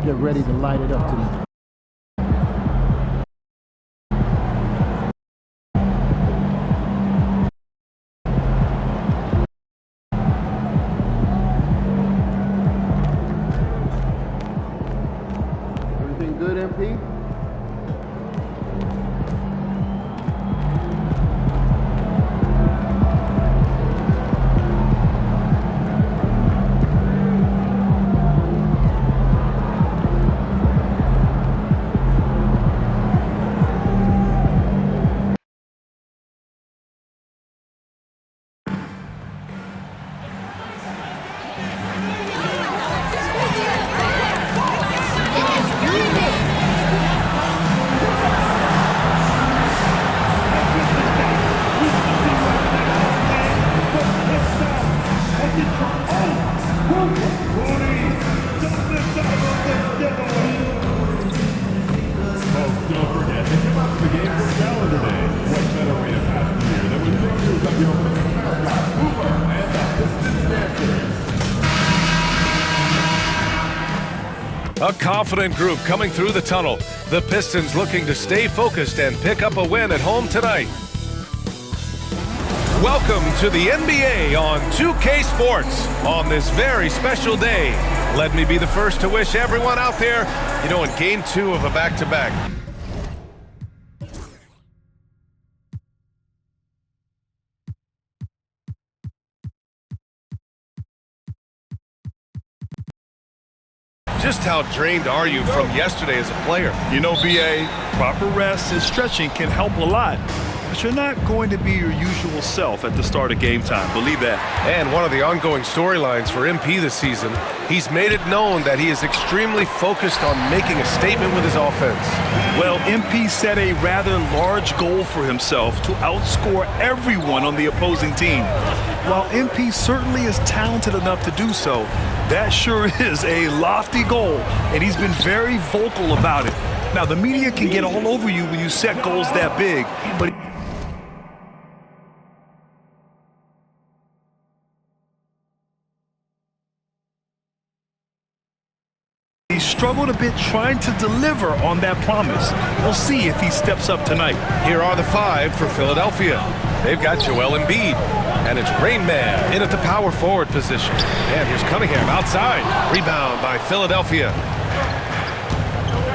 get ready to light it up tonight. Everything good, MP? A confident group coming through the tunnel. The Pistons looking to stay focused and pick up a win at home tonight. Welcome to the NBA on 2K Sports on this very special day. Let me be the first to wish everyone out there, in game 2 of a back-to-back. Just how drained are you from yesterday as a player? BA, proper rest and stretching can help a lot. But you're not going to be your usual self at the start of game time. Believe that. And one of the ongoing storylines for MP this season, he's made it known that he is extremely focused on making a statement with his offense. Well, MP set a rather large goal for himself to outscore everyone on the opposing team. While MP certainly is talented enough to do so, that sure is a lofty goal, and he's been very vocal about it. Now, the media can get all over you when you set goals that big, but he struggled a bit trying to deliver on that promise. We'll see if he steps up tonight. Here are the 5 for Philadelphia. They've got Joel Embiid, and it's Rain Man in at the power forward position. And here's Cunningham outside. Rebound by Philadelphia.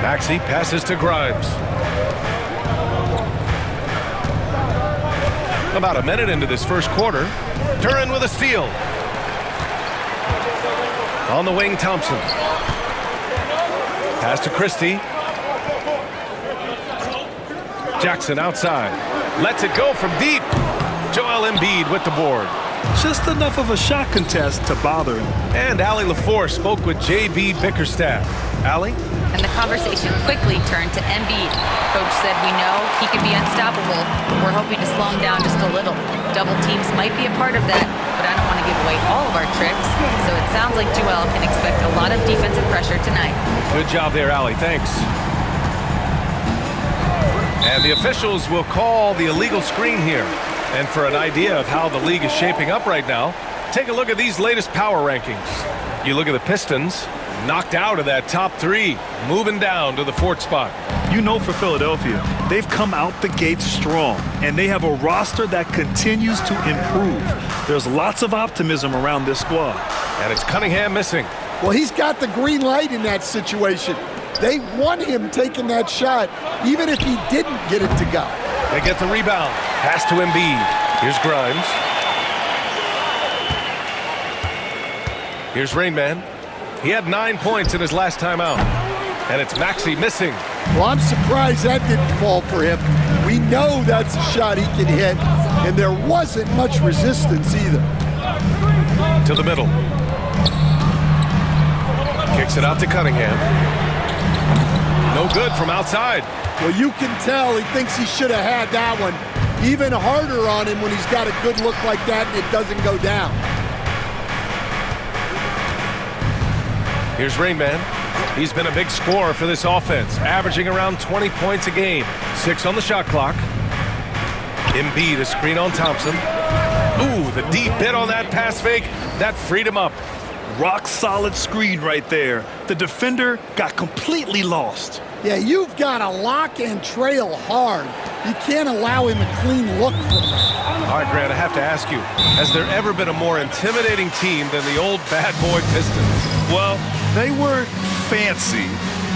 Maxey passes to Grimes. About a minute into this first quarter, Duren with a steal. On the wing, Thompson. Pass to Christie. Jackson outside. Lets it go from deep. Joel Embiid with the board. Just enough of a shot contest to bother him. And Allie LaFour spoke with J.B. Bickerstaff. Allie? And the conversation quickly turned to Embiid. Coach said, we know he can be unstoppable. We're hoping to slow him down just a little. Double teams might be a part of that, but I don't want to give away all of our tricks. So it sounds like Joel can expect a lot of defensive pressure tonight. Good job there, Allie. Thanks. And the officials will call the illegal screen here. And for an idea of how the league is shaping up right now, take a look at these latest power rankings. You look at the Pistons, knocked out of that top 3, moving down to the 4th spot. For Philadelphia, they've come out the gate strong, and they have a roster that continues to improve. There's lots of optimism around this squad. And it's Cunningham missing. Well, he's got the green light in that situation. They want him taking that shot, even if he didn't get it to go. They get the rebound. Pass to Embiid. Here's Grimes. Here's Rain Man. He had 9 points in his last time out. And it's Maxey missing. Well, I'm surprised that didn't fall for him. We know that's a shot he can hit, and there wasn't much resistance either. To the middle. Kicks it out to Cunningham. No good from outside. Well, you can tell he thinks he should have had that one. Even harder on him when he's got a good look like that and it doesn't go down. Here's Rain Man. He's been a big scorer for this offense, averaging around 20 points a game. 6 on the shot clock. Embiid, a screen on Thompson. Ooh, the deep hit on that pass fake. That freed him up. Rock-solid screen right there. The defender got completely lost. Yeah, you've got to lock and trail hard. You can't allow him a clean look from there. All right, Grant, I have to ask you, has there ever been a more intimidating team than the old bad boy Pistons? Well, they were fancy,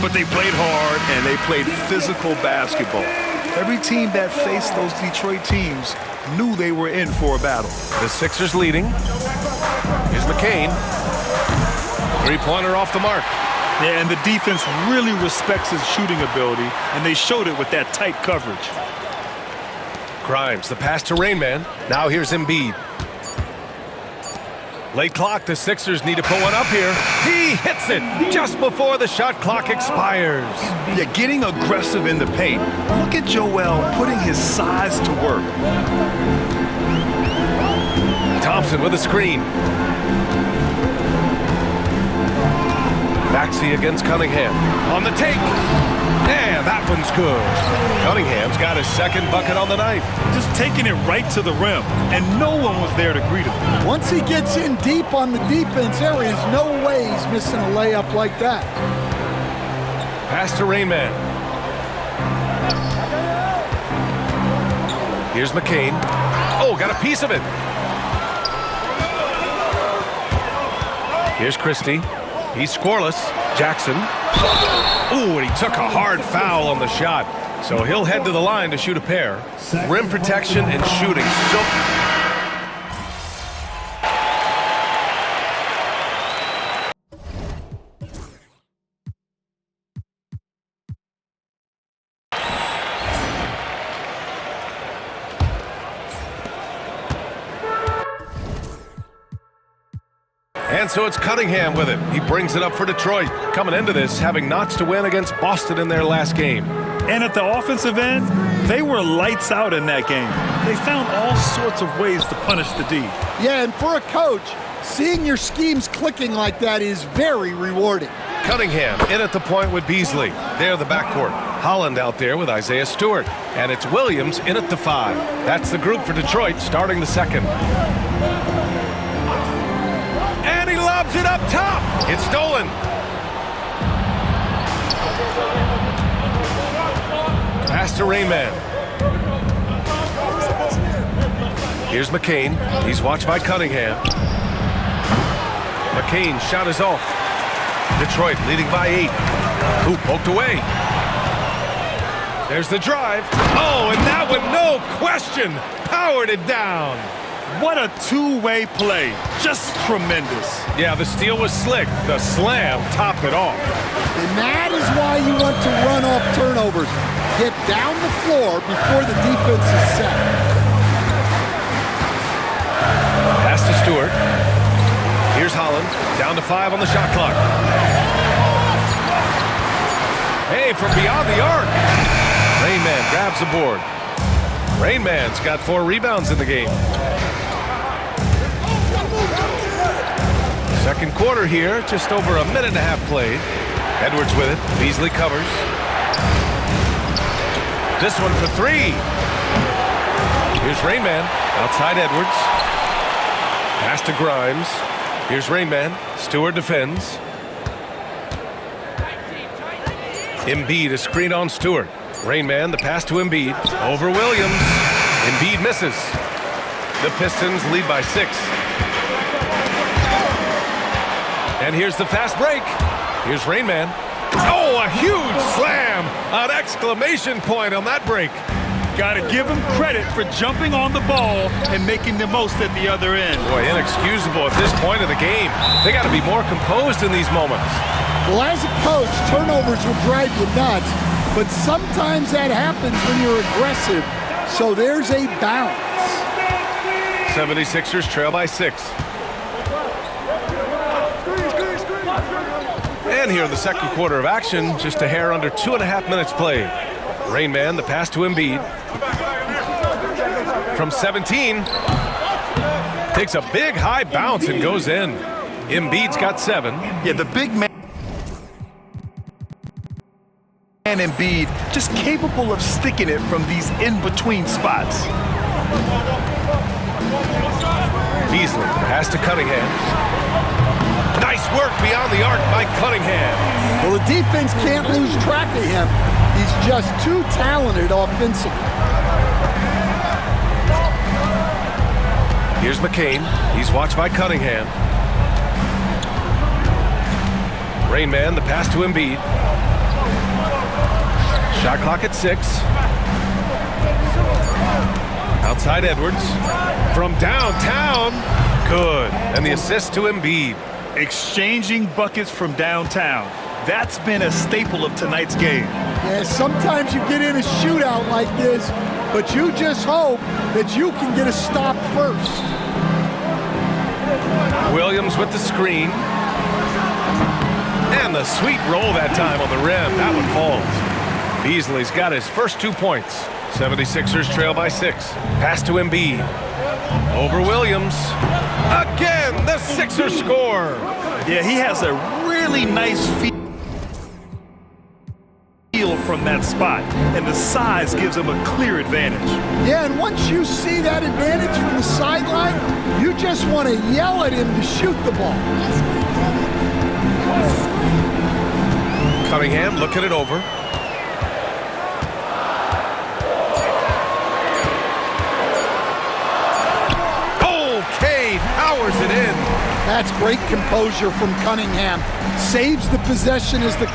but they played hard and they played physical basketball. Every team that faced those Detroit teams knew they were in for a battle. The Sixers leading. Here's McCain. Three-pointer off the mark. Yeah, and the defense really respects his shooting ability, and they showed it with that tight coverage. Grimes, the pass to Rain Man. Now here's Embiid. Late clock, the Sixers need to put one up here. He hits it just before the shot clock expires. Yeah, getting aggressive in the paint. Look at Joel putting his size to work. Thompson with a screen. Maxey against Cunningham. On the take. And that one's good. Cunningham's got his second bucket on the night. Just taking it right to the rim, and no one was there to greet him. Once he gets in deep on the defense, there is no way he's missing a layup like that. Pass to Rain Man. Here's McCain. Oh, got a piece of it. Here's Christie. He's scoreless. Jackson. Ooh, and he took a hard foul on the shot. So he'll head to the line to shoot a pair. Rim protection and shooting. And so it's Cunningham with it. He brings it up for Detroit. Coming into this, having knots to win against Boston in their last game. And at the offensive end, they were lights out in that game. They found all sorts of ways to punish the D. Yeah, and for a coach, seeing your schemes clicking like that is very rewarding. Cunningham in at the point with Beasley. There, the backcourt. Holland out there with Isaiah Stewart. And it's Williams in at the 5. That's the group for Detroit starting the second. And he lobs it up top. It's stolen. Pass to Rain Man. Here's McCain. He's watched by Cunningham. McCain's shot is off. Detroit leading by 8. Who poked away? There's the drive. Oh, and that one, no question, powered it down. What a two-way play. Just tremendous. Yeah, the steal was slick. The slam topped it off. And that is why you want to run off turnovers. Get down the floor before the defense is set. Pass to Stewart. Here's Holland. Down to 5 on the shot clock. Hey, from beyond the arc. Rain Man grabs the board. Rain Man's got 4 rebounds in the game. Second quarter here, just over a minute and a half played. Edwards with it. Beasley covers. This one for 3. Here's Rain Man. Outside Edwards. Pass to Grimes. Here's Rain Man. Stewart defends. Embiid a screen on Stewart. Rain Man, the pass to Embiid. Over Williams. Embiid misses. The Pistons lead by 6. And here's the fast break. Here's Rain Man. Oh, a huge slam! An exclamation point on that break. Got to give him credit for jumping on the ball and making the most at the other end. Boy, inexcusable at this point of the game. They got to be more composed in these moments. Well, as a coach, turnovers will drive you nuts, but sometimes that happens when you're aggressive, so there's a balance. 76ers trail by 6. And here in the second quarter of action, just a hair under 2.5 minutes played. Rain Man, the pass to Embiid. From 17. Takes a big high bounce and goes in. Embiid's got 7. Yeah, the big man and Embiid just capable of sticking it from these in-between spots. Beasley, pass to Cunningham. Nice Nice work beyond the arc by Cunningham. Well, the defense can't lose track of him. He's just too talented offensively. Here's McCain. He's watched by Cunningham. Rain Man, the pass to Embiid. Shot clock at 6. Outside Edwards. From downtown. Good. And the assist to Embiid. Exchanging buckets from downtown. That's been a staple of tonight's game. Yeah, sometimes you get in a shootout like this, but you just hope that you can get a stop first. Williams with the screen. And the sweet roll that time on the rim. That one falls. Beasley's got his first 2 points. 76ers trail by 6. Pass to Embiid. Over Williams. Again, the Sixers score. Yeah, he has a really nice feel from that spot, and the size gives him a clear advantage. Yeah, and once you see that advantage from the sideline, you just want to yell at him to shoot the ball. Cunningham looking it over. Okay, powers it in. That's great composure from Cunningham. Saves the possession as the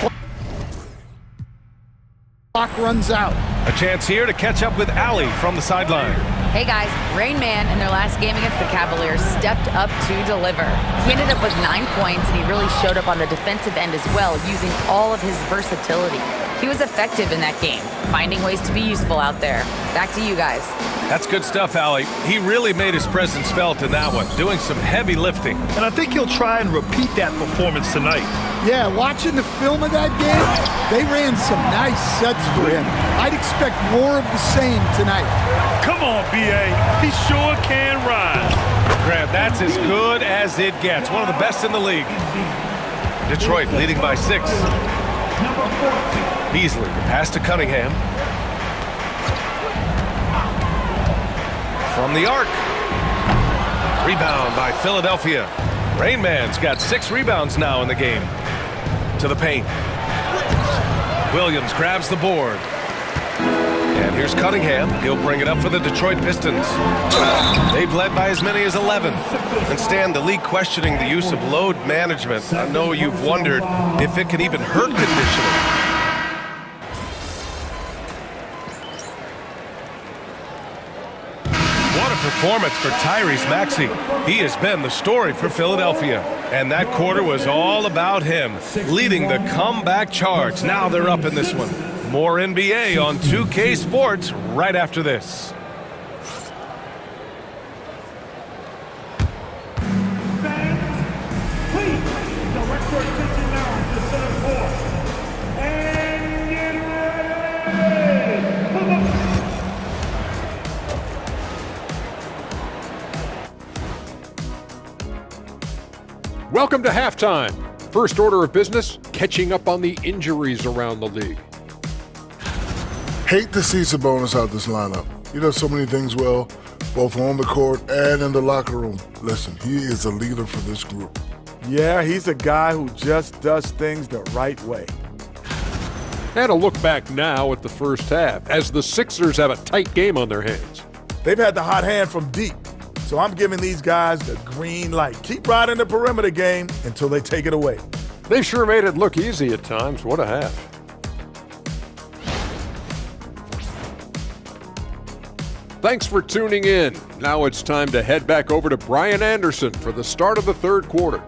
clock runs out. A chance here to catch up with Allie from the sideline. Hey guys, Rain Man in their last game against the Cavaliers stepped up to deliver. He ended up with 9 points, and he really showed up on the defensive end as well, using all of his versatility. He was effective in that game, finding ways to be useful out there. Back to you guys. That's good stuff, Allie. He really made his presence felt in that one, doing some heavy lifting. And I think he'll try and repeat that performance tonight. Yeah, watching the film of that game, they ran some nice sets for him. I'd expect more of the same tonight. Come on, B.A. He sure can rise. Grant, that's as good as it gets. One of the best in the league. Detroit leading by 6. Beasley, the pass to Cunningham. From the arc. Rebound by Philadelphia. Rain Man's got 6 rebounds now in the game. To the paint. Williams grabs the board. And here's Cunningham. He'll bring it up for the Detroit Pistons. They've led by as many as 11. And Stan, the league questioning the use of load management. I know you've wondered if it can even hurt conditioning. What a performance for Tyrese Maxey. He has been the story for Philadelphia. And that quarter was all about him, leading the comeback charge. Now they're up in this one. More NBA on 2K Sports right after this. Welcome to halftime. First order of business, catching up on the injuries around the league. Hate to see Sabonis out this lineup. He does so many things well, both on the court and in the locker room. Listen, he is a leader for this group. Yeah, he's a guy who just does things the right way. And a look back now at the first half, as the Sixers have a tight game on their hands. They've had the hot hand from deep, so I'm giving these guys the green light. Keep riding the perimeter game until they take it away. They sure made it look easy at times. What a half. Thanks for tuning in. Now it's time to head back over to Brian Anderson for the start of the third quarter.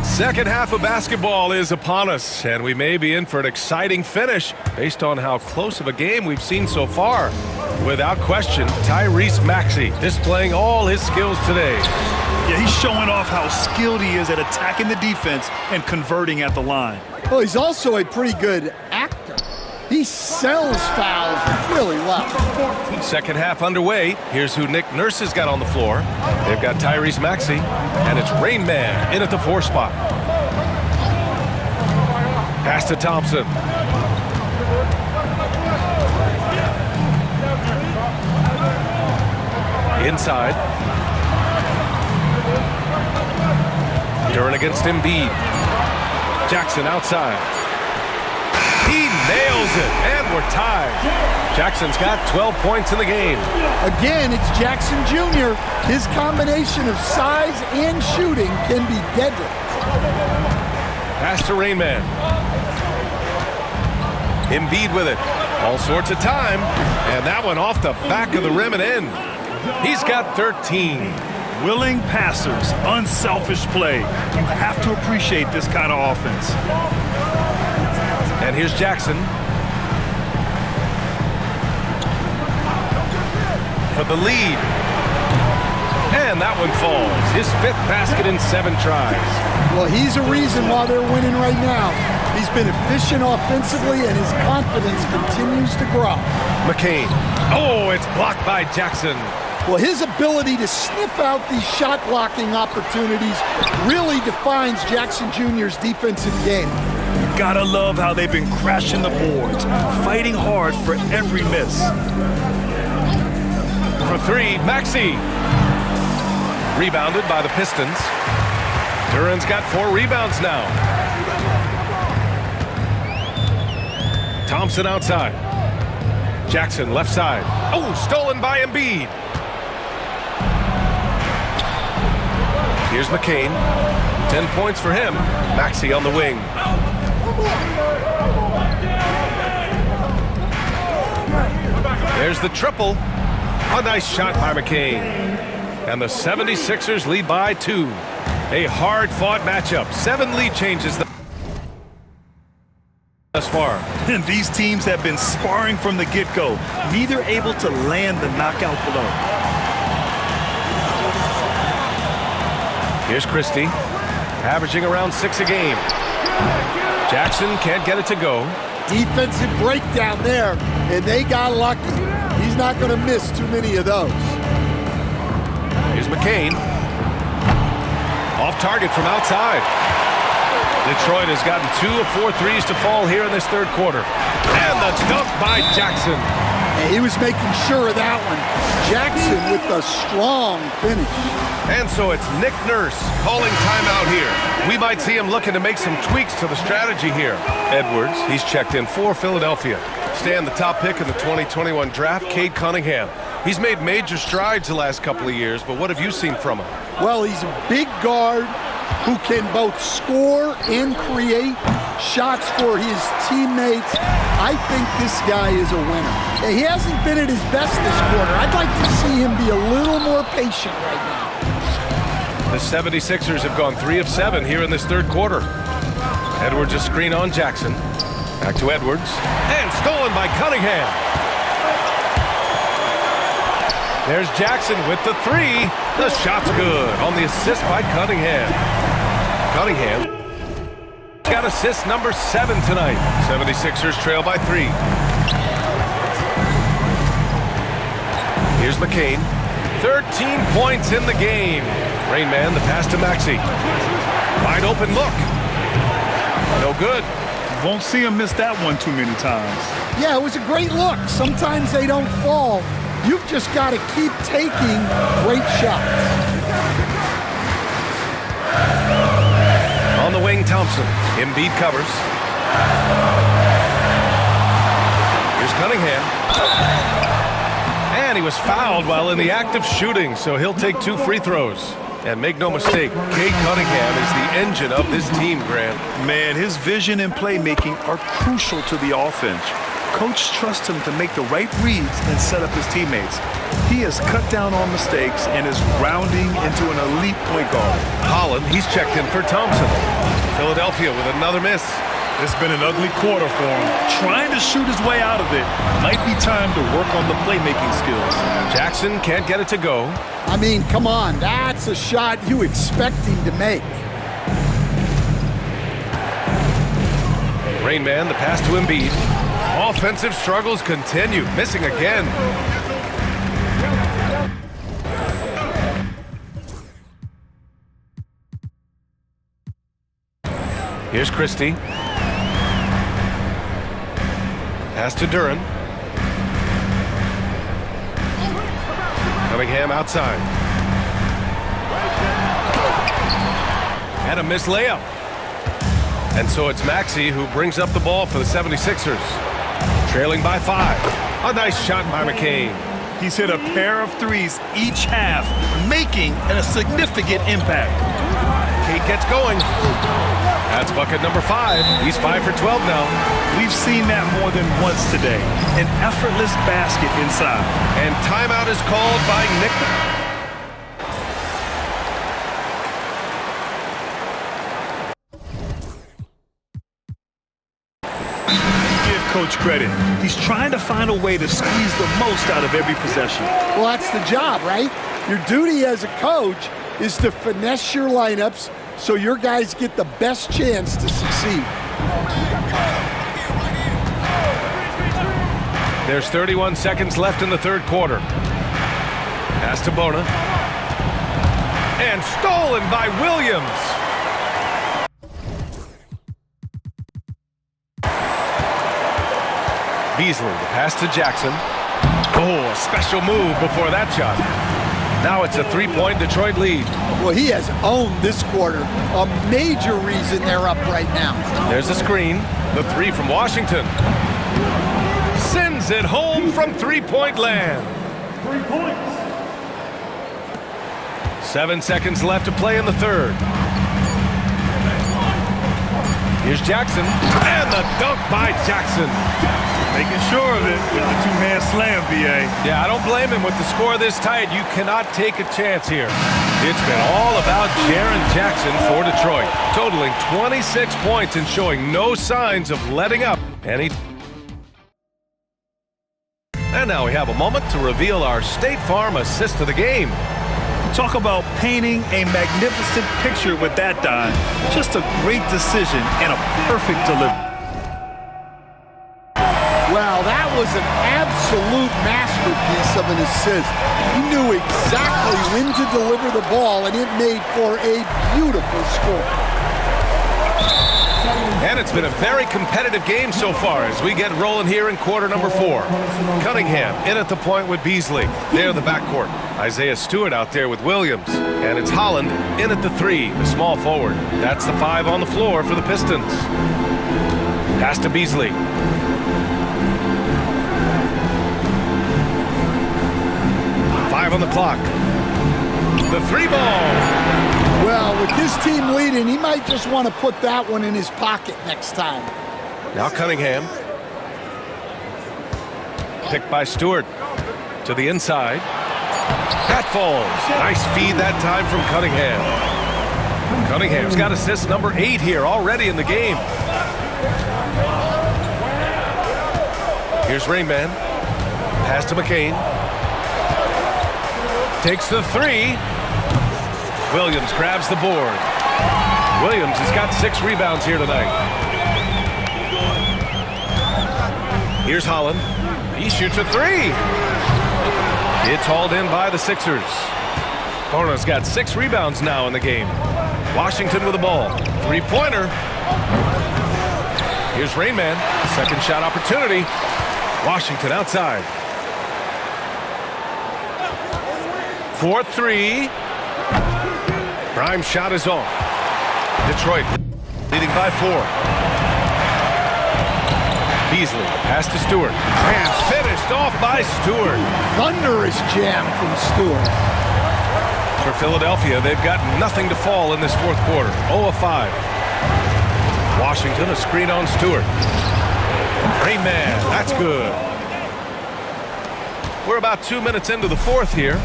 Second half of basketball is upon us, and we may be in for an exciting finish based on how close of a game we've seen so far. Without question, Tyrese Maxey displaying all his skills today. Yeah, he's showing off how skilled he is at attacking the defense and converting at the line. Well, he's also a pretty good actor. He sells fouls really well. Second half underway. Here's who Nick Nurse has got on the floor. They've got Tyrese Maxey, and it's Rain Man in at the 4 spot. Pass to Thompson. Inside. Duren against Embiid. Jackson outside. He nails it, and we're tied. Jackson's got 12 points in the game. Again, it's Jackson Jr. His combination of size and shooting can be deadly. Pass to Rain Man. Embiid with it. All sorts of time, and that one off the back of the rim and in. He's got 13. Willing passers, unselfish play. You have to appreciate this kind of offense. And here's Jackson. For the lead. And that one falls. His 5th basket in 7 tries. Well, he's a reason why they're winning right now. He's been efficient offensively, and his confidence continues to grow. McCain. Oh, it's blocked by Jackson. Well, his ability to sniff out these shot-blocking opportunities really defines Jackson Jr.'s defensive game. Gotta love how they've been crashing the boards, fighting hard for every miss. For 3, Maxey. Rebounded by the Pistons. Duren's got 4 rebounds now. Thompson outside. Jackson left side. Oh, stolen by Embiid. Here's McCain. 10 points for him. Maxey on the wing. There's the triple. A nice shot by McCain. And the 76ers lead by 2. A hard-fought matchup. 7 lead changes thus far. And these teams have been sparring from the get-go, neither able to land the knockout blow. Here's Christie, averaging around 6 a game. Jackson can't get it to go. Defensive breakdown there, and they got lucky. He's not going to miss too many of those. Here's McCain. Off target from outside. Detroit has gotten 2 of 4 threes to fall here in this 3rd quarter. And the dunk by Jackson. And he was making sure of that one. Jackson with a strong finish. And so it's Nick Nurse calling timeout here. We might see him looking to make some tweaks to the strategy here. Edwards, he's checked in for Philadelphia. Staying the top pick in the 2021 draft, Cade Cunningham. He's made major strides the last couple of years, but what have you seen from him? Well, he's a big guard who can both score and create shots for his teammates. I think this guy is a winner. He hasn't been at his best this quarter. I'd like to see him be a little more patient right now. The 76ers have gone 3 of 7 here in this 3rd quarter. Edwards a screen on Jackson. Back to Edwards. And stolen by Cunningham. There's Jackson with the 3. The shot's good on the assist by Cunningham. Cunningham got assist number 7 tonight. 76ers trail by 3. Here's McCain. 13 points in the game. Rain Man, the pass to Maxey. Wide open look. No good. Won't see him miss that one too many times. Yeah, it was a great look. Sometimes they don't fall. You've just got to keep taking great shots. On the wing, Thompson. Embiid covers. Here's Cunningham. And he was fouled while in the act of shooting, so he'll take 2 free throws. And make no mistake, Cade Cunningham is the engine of this team, Grant. Man, his vision and playmaking are crucial to the offense. Coach trusts him to make the right reads and set up his teammates. He has cut down on mistakes and is rounding into an elite point guard. Holland, he's checked in for Thompson. Philadelphia with another miss. It's been an ugly quarter for him. Trying to shoot his way out of it. Might be time to work on the playmaking skills. Jackson can't get it to go. I mean, come on. That's a shot you expect him to make. Rain Man, the pass to Embiid. Offensive struggles continue. Missing again. Here's Christie. Pass to Duran. Cunningham outside. And a missed layup. And so it's Maxey who brings up the ball for the 76ers. Trailing by 5. A nice shot by McCain. He's hit a pair of threes each half, making a significant impact. Kate gets going. That's bucket number 5. He's 5 for 12 now. We've seen that more than once today. An effortless basket inside. And timeout is called by Nick. Give Coach credit. He's trying to find a way to squeeze the most out of every possession. Well, that's the job, right? Your duty as a coach is to finesse your lineups so your guys get the best chance to succeed. There's 31 seconds left in the third quarter. Pass to Bona. And stolen by Williams. Beasley, the pass to Jackson. Oh, a special move before that shot. Now it's a 3-point Detroit lead. Well, he has owned this quarter. A major reason they're up right now. There's a screen. The 3 from Washington. Sends it home from three-point land. 3 points. 7 seconds left to play in the third. Here's Jackson. And the dunk by Jackson. Making sure of it with the two-man slam, B.A. Yeah, I don't blame him with the score this tight. You cannot take a chance here. It's been all about Jaren Jackson for Detroit, totaling 26 points and showing no signs of letting up any. And now we have a moment to reveal our State Farm assist of the game. Talk about painting a magnificent picture with that dive. Just a great decision and a perfect delivery. Well, that was an absolute masterpiece of an assist. He knew exactly when to deliver the ball, and it made for a beautiful score. And it's been a very competitive game so far as we get rolling here in quarter number 4. Cunningham in at the point with Beasley. There in the backcourt. Isaiah Stewart out there with Williams. And it's Holland in at the 3, the small forward. That's the 5 on the floor for the Pistons. Pass to Beasley. On the clock. The 3 ball. Well, with this team leading, he might just want to put that one in his pocket next time. Now Cunningham. Picked by Stewart. To the inside. That falls. Nice feed that time from Cunningham. Cunningham's got assist number 8 here already in the game. Here's Rainman. Pass to McCain. Takes the 3. Williams grabs the board. Williams has got 6 rebounds here tonight. Here's Holland. He shoots a 3. It's hauled in by the Sixers. Bona's got 6 rebounds now in the game. Washington with the ball. 3-pointer. Here's Rainman. Second shot opportunity. Washington outside. 4-3. Prime shot is off. Detroit leading by 4. Beasley, pass to Stewart. And finished off by Stewart. Thunderous jam from Stewart. For Philadelphia, they've got nothing to fall in this fourth quarter. 0 of 5. Washington, a screen on Stewart. Rainman, that's good. We're about 2 minutes into the fourth here.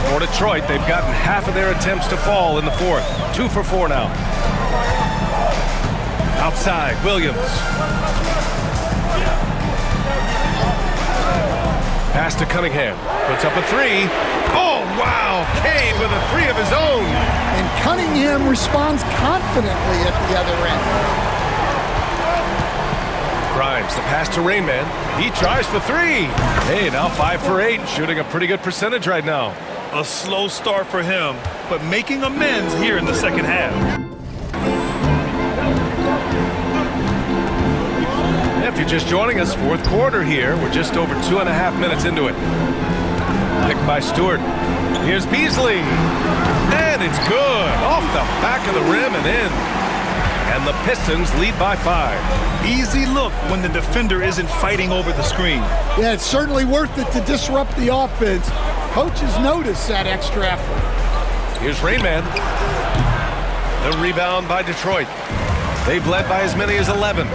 For Detroit, they've gotten half of their attempts to fall in the fourth. 2 for 4 now. Outside, Williams. Pass to Cunningham. Puts up a 3. Oh, wow. Cade with a 3 of his own. And Cunningham responds confidently at the other end. Grimes, the pass to Rainman. He tries for 3. Hey, now 5 for 8. Shooting a pretty good percentage right now. A slow start for him, but making amends here in the second half. If you're just joining us, fourth quarter here. We're just over 2.5 minutes into it. Picked by Stewart. Here's Beasley. And it's good. Off the back of the rim and in. And the Pistons lead by 5. Easy look when the defender isn't fighting over the screen. Yeah, it's certainly worth it to disrupt the offense. Coaches notice that extra effort. Here's Rainman. The rebound by Detroit. They've led by as many as 11.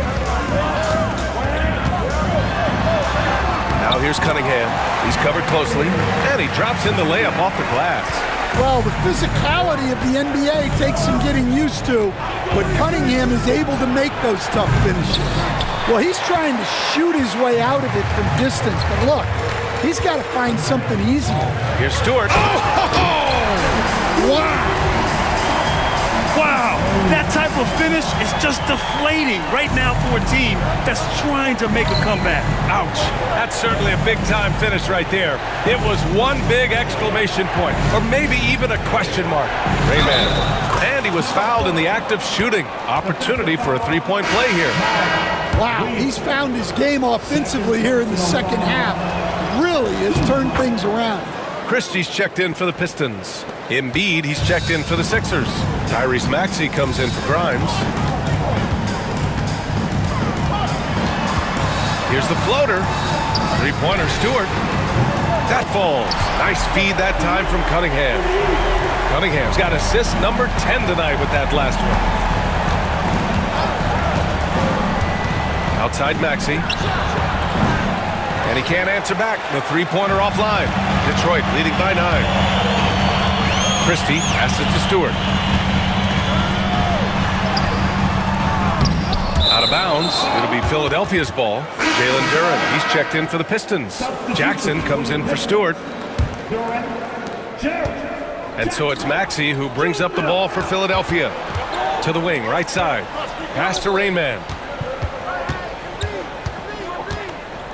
Now here's Cunningham. He's covered closely, and he drops in the layup off the glass. Well, the physicality of the NBA takes some getting used to, but Cunningham is able to make those tough finishes. Well, he's trying to shoot his way out of it from distance, but look, he's got to find something easier. Here's Stewart. Wow! Wow, that type of finish is just deflating right now for a team that's trying to make a comeback. Ouch. That's certainly a big-time finish right there. It was one big exclamation point, or maybe even a question mark. Rainman. And he was fouled in the act of shooting. Opportunity for a three-point play here. Wow, he's found his game offensively here in the second half. Really has turned things around. Christie's checked in for the Pistons. Embiid, he's checked in for the Sixers. Tyrese Maxey comes in for Grimes. Here's the floater. Three-pointer, Stewart. That falls. Nice feed that time from Cunningham. Cunningham's got assist number 10 tonight with that last one. Outside Maxey. And he can't answer back. The three-pointer offline. Detroit leading by 9. Christie passes to Stewart. Out of bounds. It'll be Philadelphia's ball. Jalen Duren, he's checked in for the Pistons. Jackson comes in for Stewart. And so it's Maxey who brings up the ball for Philadelphia. To the wing, right side. Pass to Rainman.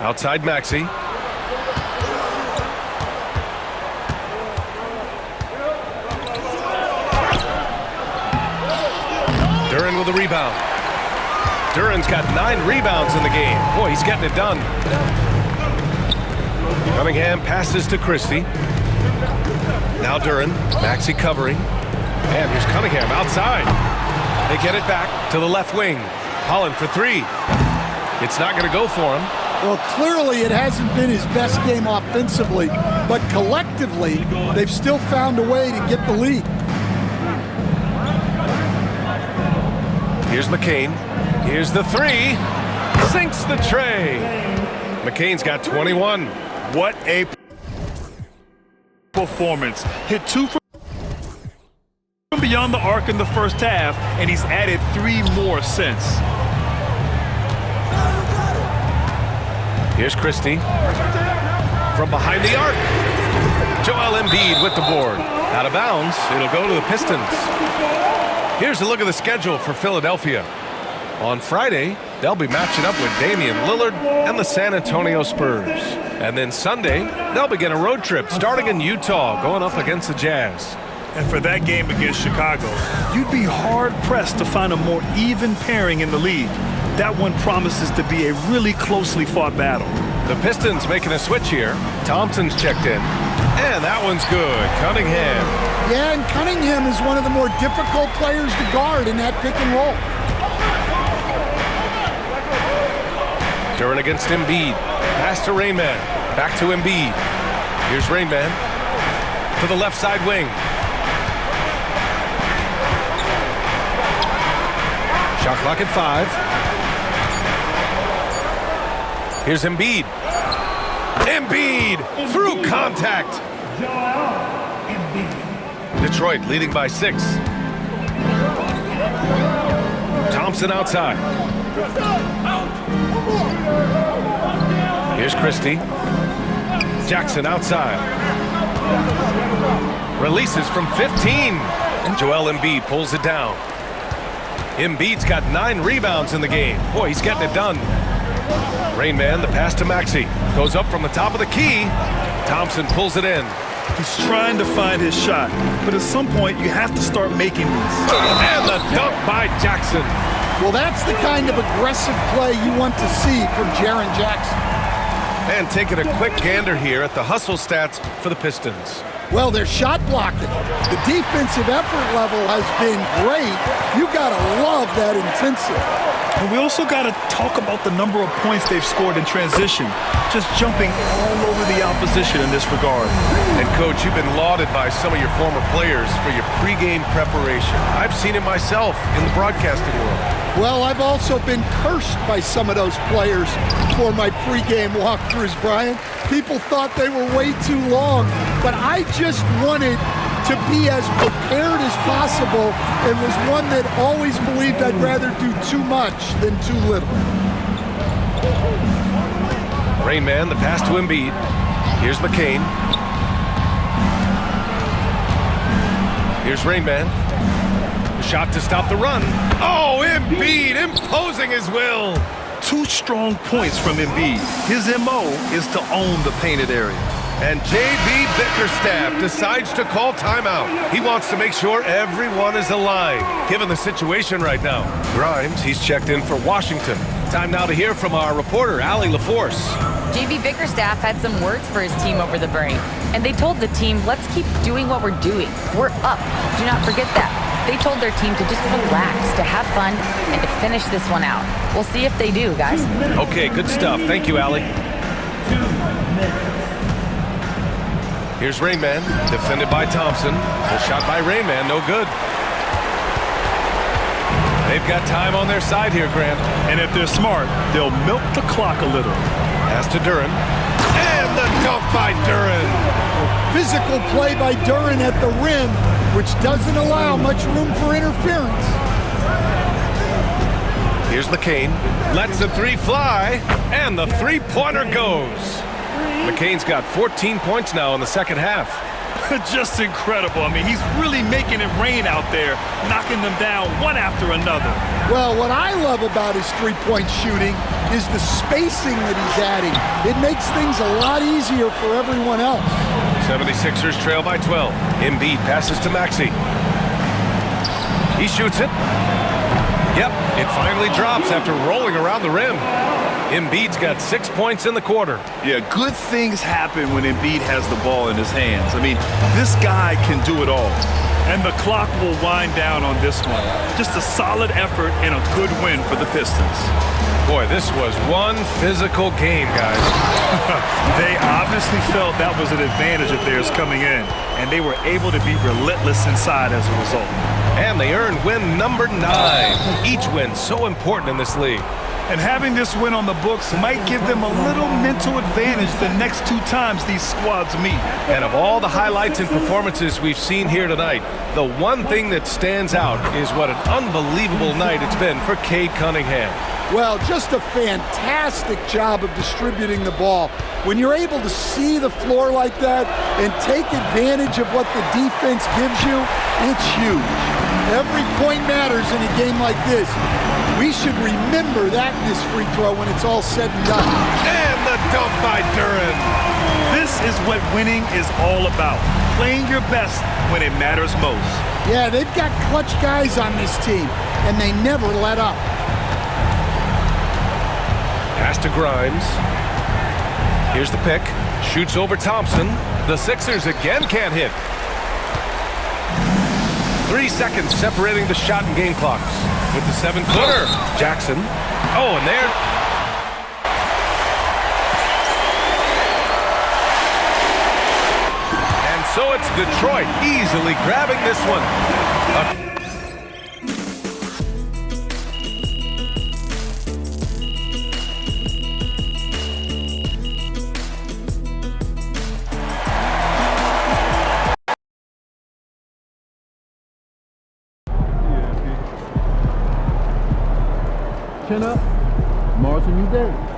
Outside Maxey. Duren with a rebound. Duren's got 9 rebounds in the game. Boy, he's getting it done. Cunningham passes to Christie. Now Duren. Maxey covering. And here's Cunningham outside. They get it back to the left wing. Holland for 3. It's not going to go for him. Well, clearly it hasn't been his best game offensively, but collectively, they've still found a way to get the lead. Here's McCain. Here's the 3. Sinks the tray. McCain's got 21. What a performance. Hit 2 from beyond the arc in the first half, and he's added 3 more since. Here's Christie. From behind the arc. Joel Embiid with the board. Out of bounds. It'll go to the Pistons. Here's a look at the schedule for Philadelphia. On Friday, they'll be matching up with Damian Lillard and the San Antonio Spurs. And then Sunday, they'll begin a road trip starting in Utah, going up against the Jazz. And for that game against Chicago, you'd be hard-pressed to find a more even pairing in the league. That one promises to be a really closely fought battle. The Pistons making a switch here. Thompson's checked in. And that one's good. Cunningham. Yeah, and Cunningham is one of the more difficult players to guard in that pick and roll. Duren against Embiid. Pass to Rainman. Back to Embiid. Here's Rainman. To the left side wing. Shot clock at 5. Here's Embiid. Embiid through contact. Detroit leading by 6. Thompson outside. Here's Christie. Jackson outside. Releases from 15. And Joel Embiid pulls it down. Embiid's got 9 rebounds in the game. Boy, he's getting it done. Rainman, the pass to Maxey. Goes up from the top of the key. Thompson pulls it in. He's trying to find his shot, but at some point you have to start making these. And the dunk by Jackson. Well, that's the kind of aggressive play you want to see from Jaren Jackson. And taking a quick gander here at the hustle stats for the Pistons. Well, they're shot blocking. The defensive effort level has been great. You gotta love that intensity. And we also got to talk about the number of points they've scored in transition, just jumping all over the opposition in this regard. And, Coach, you've been lauded by some of your former players for your pregame preparation. I've seen it myself in the broadcasting world. Well, I've also been cursed by some of those players for my pregame walkthroughs, Brian. People thought they were way too long, but I just wanted to be as prepared as possible and was one that always believed I'd rather do too much than too little. Rain Man, the pass to Embiid. Here's McCain. Here's Rain Man. The shot to stop the run. Oh, Embiid imposing his will. 2 strong points from Embiid. His MO is to own the painted area. And J.B. Bickerstaff decides to call timeout. He wants to make sure everyone is aligned, given the situation right now. Grimes, he's checked in for Washington. Time now to hear from our reporter, Allie LaForce. JB Bickerstaff had some words for his team over the break, and they told the team, let's keep doing what we're doing. We're up. Do not forget that. They told their team to just relax, to have fun, and to finish this one out. We'll see if they do, guys. Okay, good stuff. Thank you, Allie. Here's Rain Man, defended by Thompson. The shot by Rain Man, no good. They've got time on their side here, Grant. And if they're smart, they'll milk the clock a little. Pass to Duren. And the dunk by Duren. Physical play by Duren at the rim, which doesn't allow much room for interference. Here's McCain. Lets the 3 fly, and the 3-pointer goes. McCain's got 14 points now in the second half. Just incredible. I mean, he's really making it rain out there, knocking them down one after another. Well, what I love about his three-point shooting is the spacing that he's adding. It makes things a lot easier for everyone else. 76ers trail by 12. Embiid passes to Maxey. He shoots it. Yep, it finally drops after rolling around the rim. Embiid's got 6 points in the quarter. Yeah, good things happen when Embiid has the ball in his hands. I mean, this guy can do it all. And the clock will wind down on this one. Just a solid effort and a good win for the Pistons. Boy, this was one physical game, guys. They obviously felt that was an advantage of theirs coming in, and they were able to be relentless inside as a result. And they earned win number 9. Each win so important in this league. And having this win on the books might give them a little mental advantage the next 2 times these squads meet. And of all the highlights and performances we've seen here tonight, the one thing that stands out is what an unbelievable night it's been for Cade Cunningham. Well, just a fantastic job of distributing the ball. When you're able to see the floor like that and take advantage of what the defense gives you, it's huge. Every point matters in a game like this. We should remember that in this free throw when it's all said and done. And the dunk by Duren. This is what winning is all about. Playing your best when it matters most. Yeah, they've got clutch guys on this team, and they never let up. Pass to Grimes. Here's the pick. Shoots over Thompson. The Sixers again can't hit. 3 seconds separating the shot and game clocks. With the 7-footer, Jackson. Oh, and there. And so it's Detroit easily grabbing this one. Chin up. Marching you day.